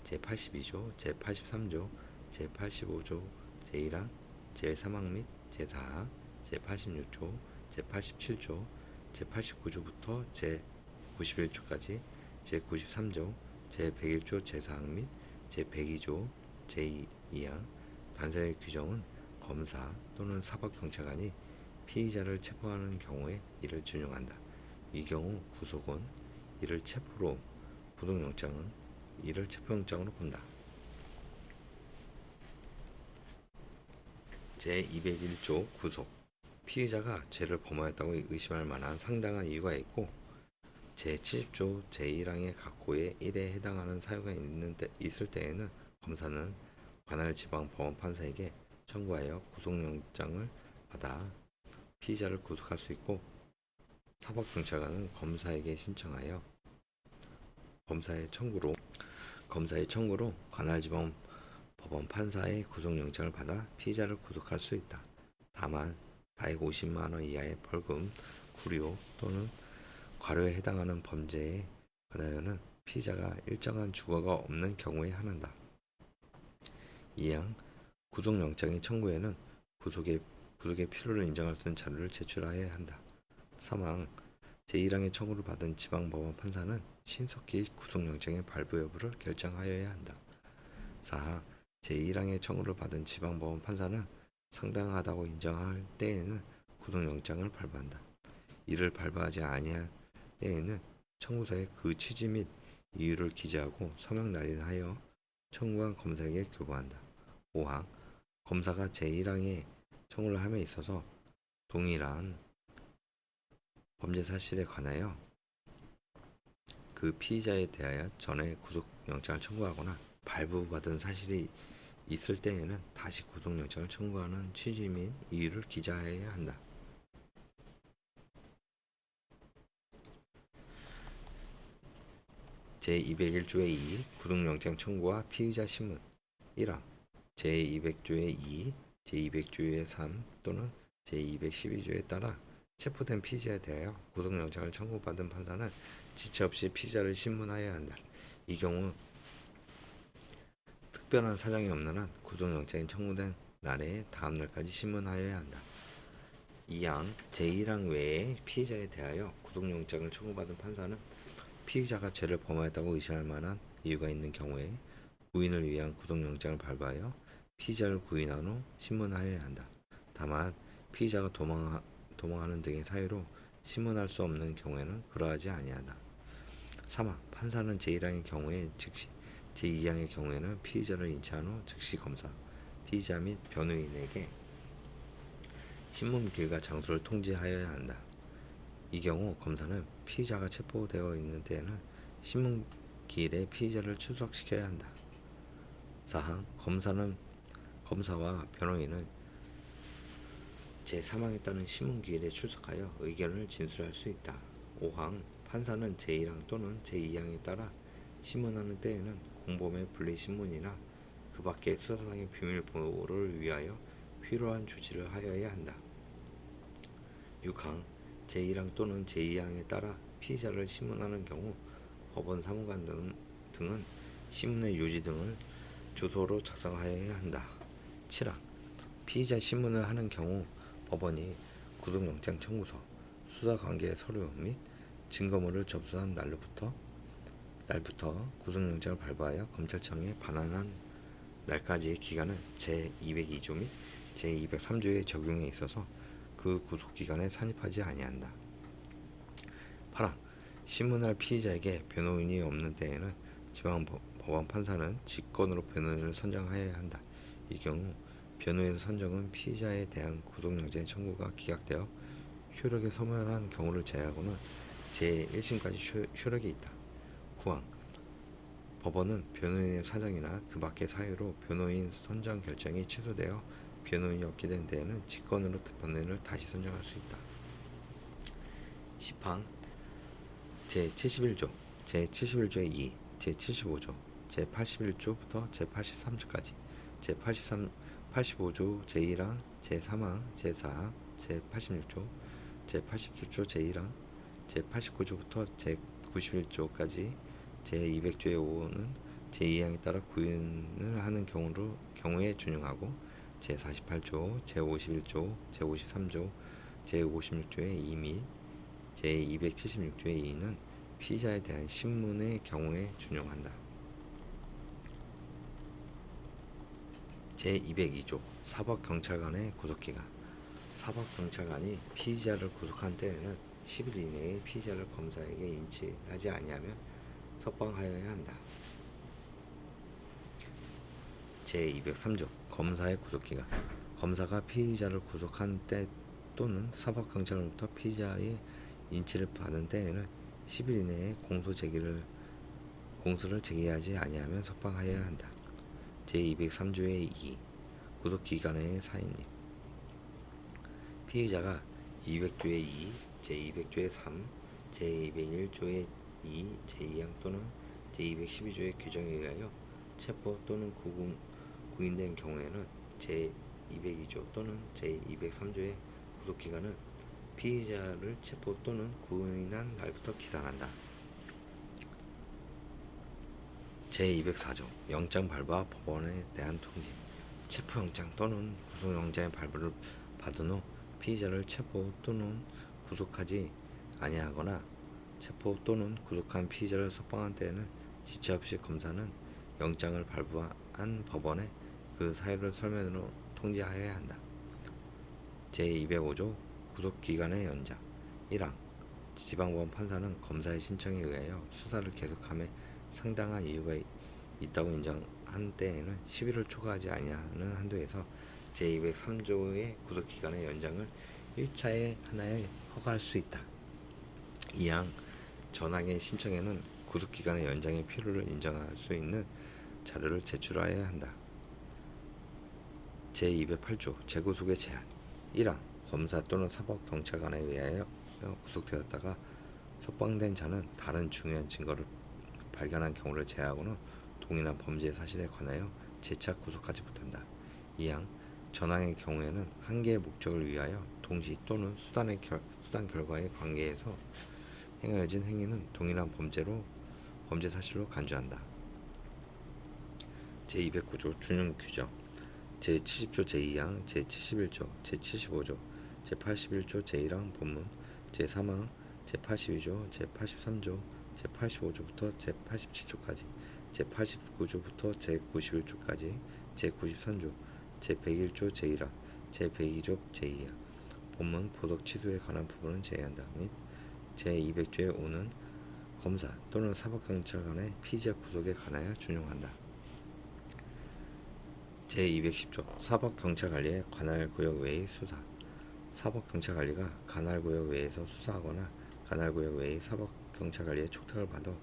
제82조, 제83조, 제85조 제1항, 제3항 및 제4항, 제86조, 제87조, 제89조부터 제91조까지, 제93조, 제101조 제4항 및 제102조 제2항 단서의 규정은 검사 또는 사법경찰관이 피의자를 체포하는 경우에 이를 준용한다. 이 경우 구속은 이를 체포로, 구속영장은 이를 체포영장으로 본다. 제201조 구속. 피의자가 죄를 범하였다고 의심할 만한 상당한 이유가 있고 제70조 제1항의 각호의 1에 해당하는 사유가 있을 때에는 검사는 관할 지방 법원판사에게 청구하여 구속영장을 받아 피의자를 구속할 수 있고 사법경찰관은 검사에게 신청하여 검사의 청구로 관할 지방 법원 판사의 구속영장을 받아 피의자를 구속할 수 있다. 다만 다액 50만 원 이하의 벌금, 구료 또는 과료에 해당하는 범죄에 관하여는 피의자가 일정한 주거가 없는 경우에 한한다. 2항 구속영장의 청구에는 구속의 필요를 인정할 수 있는 자료를 제출하여야 한다. 3항 제1항의 청구를 받은 지방법원 판사는 신속히 구속영장의 발부 여부를 결정하여야 한다. 4항 제1항의 청구를 받은 지방법원 판사는 상당하다고 인정할 때에는 구속영장을 발부한다. 이를 발부하지 아니할 때에는 청구서에 그 취지 및 이유를 기재하고 서명 날인하여 청구한 검사에게 교부한다. 5항 검사가 제1항의 청구를 함에 있어서 동일한 범죄 사실에 관하여 그 피의자에 대하여 전에 구속영장을 청구하거나 발부받은 사실이 있을 때에는 다시 구속영장을 청구하는 취지 및 이유를 기재하여야 한다. 제201조의 2 구속영장 청구와 피의자 신문. 1항 제200조의 2, 제200조의 3 또는 제212조에 따라 체포된 피의자에 대하여 구속영장을 청구받은 판사는 지체 없이 피의자를 신문하여야 한다. 이 경우 특별한 사정이 없는 한 구속영장이 청구된 날의 다음 날까지 신문하여야 한다. 2항 제1항 외에 피의자에 대하여 구속영장을 청구받은 판사는 피의자가 죄를 범하였다고 의심할 만한 이유가 있는 경우에 구인을 위한 구속영장을 발부하여 피의자를 구인한 후 신문하여야 한다. 다만 피의자가 도망하는 등의 사유로 신문할 수 없는 경우에는 그러하지 아니한다. 3항 판사는 제1항의 경우에 즉시, 제2항의 경우에는 피의자를 인치한 후 즉시 검사, 피의자 및 변호인에게 신문길과 장소를 통지하여야 한다. 이 경우 검사는 피의자가 체포되어 있는 때에는 신문기일에 피의자를 출석시켜야 한다. 4항 검사와 변호인은 제3항에 따른 신문기일에 출석하여 의견을 진술할 수 있다. 5항 판사는 제1항 또는 제2항에 따라 신문하는 때에는 공범의 분리신문이나 그 밖의 수사상의 비밀 보호를 위하여 필요한 조치를 하여야 한다. 6항 제1항 또는 제2항에 따라 피의자를 신문하는 경우 법원 사무관 등은 신문의 요지 등을 주소로 작성하여야 한다. 7항 피의자 신문을 하는 경우 법원이 구속영장 청구서, 수사관계 서류 및 증거물을 접수한 날부터 구속영장을 발부하여 검찰청에 반환한 날까지의 기간은 제202조 및 제203조의 적용에 있어서 그 구속기간에 산입하지 아니한다. 8항 신문할 피의자에게 변호인이 없는 때에는 지방법원 판사는 직권으로 변호인을 선정하여야 한다. 이 경우 변호인 선정은 피의자에 대한 구속영장 청구가 기각되어 효력에 소멸한 경우를 제외하고는 제1심까지 효력이 있다. 9항 법원은 변호인의 사정이나 그 밖의 사유로 변호인 선정 결정이 취소되어 변호인이 없게 된 데에는 직권으로 변호인을 다시 선정할 수 있다. 10항 제71조, 제71조의 2, 제75조, 제81조부터 제83조까지, 제85조 제1항, 제3항, 제4항, 제86조, 제80조 제1항, 제89조부터 제91조까지, 제200조의 5는 제2항에 따라 구인을 하는 경우에 준용하고 제48조, 제51조, 제53조, 제56조의 2 및 제276조의 2는 피의자에 대한 신문의 경우에 준용한다. 제202조 사법경찰관의 구속기간 사법경찰관이 피의자를 구속한 때에는 10일 이내에 피의자를 검사에게 인치하지 아니하면 석방하여야 한다. 제203조 검사의 구속기간 검사가 피의자를 구속한 때 또는 사법경찰로부터 피의자의 인치를 받은 때에는 10일 이내에 공소를 제기하지 아니하면 석방하여야 한다. 제203조의 2 구속기간의 사인임 피의자가 200조의 2, 제200조의 3, 제201조의 2, 제2항 또는 제212조의 규정에 의하여 체포 또는 구인된 경우에는 제202조 또는 제203조의 구속기간은 피의자를 체포 또는 구인한 날부터 기산한다. 제204조 영장 발부와 법원에 대한 통지 체포영장 또는 구속영장의 발부를 받은 후 피의자를 체포 또는 구속하지 아니하거나 체포 또는 구속한 피의자를 석방한 때에는 지체 없이 검사는 영장을 발부한 법원에 그 사유를 서면으로 통지하여야 한다. 제205조 구속기간의 연장 1항 지방법원 판사는 검사의 신청에 의하여 수사를 계속함에 상당한 이유가 있다고 인정한 때에는 10일을 초과하지 아니하는 한도에서 제203조의 구속기간의 연장을 1차에 하나에 허가할 수 있다. 2항 전항의 신청에는 구속기간의 연장의 필요를 인정할 수 있는 자료를 제출하여야 한다. 제208조 재구속의 제한 1항 검사 또는 사법경찰관에 의하여 구속되었다가 석방된 자는 다른 중요한 증거를 발견한 경우를 제외하고는 동일한 범죄 사실에 관하여 재차 구속하지 못한다. 2항 전항의 경우에는 한 개의 목적을 위하여 동시 또는 수단 결과의 관계에서 행하여진 행위는 동일한 범죄 사실로 간주한다. 제209조 준용 규정 제70조 제2항, 제71조, 제75조, 제81조 제1항 본문, 제3항, 제82조, 제83조, 제85조부터 제87조까지, 제89조부터 제91조까지, 제93조, 제101조 제1항, 제102조 제2항 본문 보석 취소에 관한 부분은 제외한다. 및 제200조의 5는 검사 또는 사법경찰관의 피의자 구속에 관하여 준용한다. 제210조 사법경찰관리의 관할구역 외의 수사 사법경찰관리가 관할구역 외에서 수사하거나 관할구역 외의 사법경찰관리의 촉탁을 받아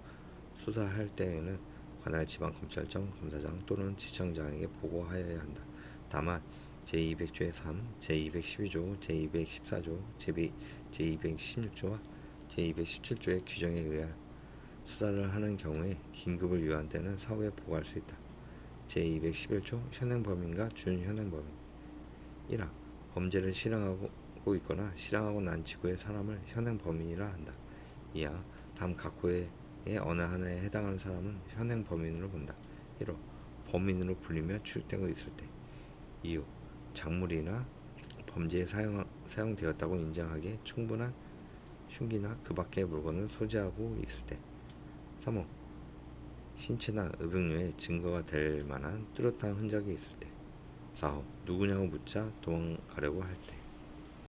수사할 때에는 관할지방검찰청 검사장 또는 지청장에게 보고하여야 한다. 다만 제200조의 3, 제212조, 제214조, 제216조와 제217조의 규정에 의해 수사를 하는 경우에 긴급을 요한 때는 사후에 보고할 수 있다. 제211조 현행범인과 준현행범인 1항 범죄를 실행하고 있거나 실행하고 난 직후의 사람을 현행범인이라 한다. 2항 다음 각호의 어느 하나에 해당하는 사람은 현행 범인으로 본다. 1호 범인으로 불리며 추측되고 있을 때. 2호 작물이나 범죄에 사용되었다고 인정하기에 충분한 흉기나 그 밖의 물건을 소지하고 있을 때. 3호 신체나 의병류에 증거가 될 만한 뚜렷한 흔적이 있을 때. 4호 누구냐고 묻자 도망가려고 할 때.